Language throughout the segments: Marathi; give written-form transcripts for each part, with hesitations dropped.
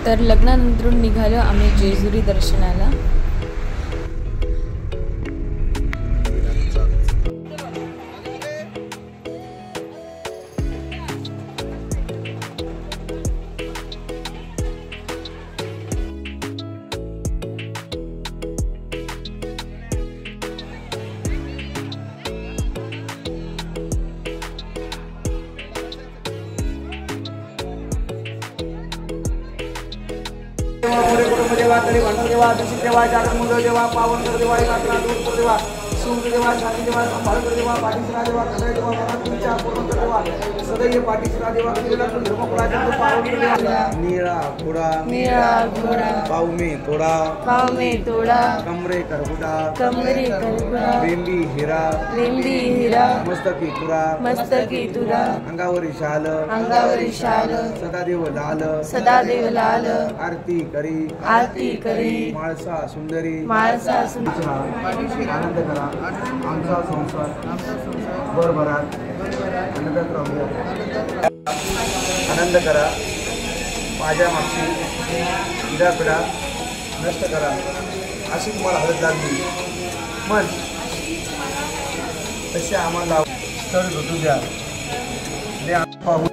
तर लग्नानंतरून निघालो आम्ही जेजुरी दर्शनाला। देवा तरी भंडर देवा दक्षिण देवा जागर मुंड देवा पावन कर देवा एकात्रा दूर देवा सूर्य देवा शांति देवा संभाल कर देवा पाटीसरा देवा कदय देवा तुमच्या पूर्ण कर देवा सदैव पाटीसरा देवा केलेला धर्मकुळाचा पावन कर देवा नीळा घोडा पाव में तोड़ा कमरे करबुडा बेंबी हिरा मस्तकी तुरा अंगावरी शाल सदादेव लाल आरती करी माळसा सुंदरी आनंद करा आमचा संसार भरभराट आनंद करा माझ्या मागची पिढा नष्ट करा अशी तुम्हाला हलत लागली मन तसे आम्हाला स्थळ भेटू द्या पाहू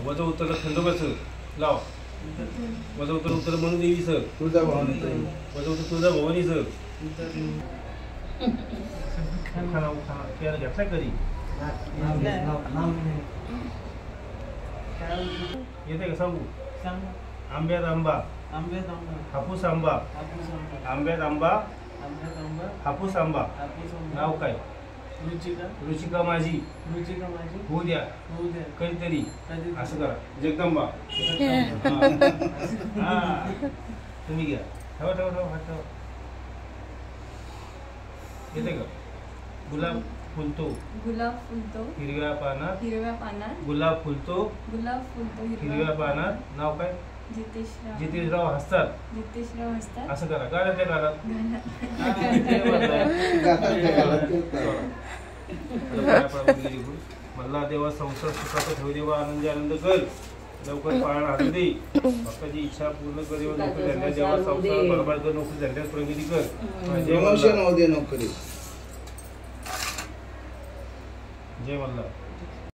वजा उत्तर खंडोबाचं लाव वजा उत्तर म्हणून देवीचं तुळजा भवानी वजा उत्तर तुळजा भवानीचं खाना खाना घेतला कधी येते का सांगू आंब्यात आंबा हापूस आंबा आंब्यात आंबा हापूस आंबा नाव काय रुचिका माझी होऊ द्या कधीतरी असं करा. जगदंबा हा तुम्ही घ्या. ठेवा ठेवा ठेवा हात ठेवा. येते का? गुलाब फुलतो हिरव्या पानात गुलाब फुलतो हिरव्या पानात. नाव काय? जितेशराव हसतात. असं करा. गाण्याच्या काळात मला देवा संसार सुखाचा ठेव देवा आनंदी आनंद कर लवकर पाळणा हातू दे भक्ताची इच्छा पूर्ण कर देवा. नोकरी धंद्यात देवा संसार बरोबर कर. नोकरी धंद्यात प्रगती कर. जय मल्हार.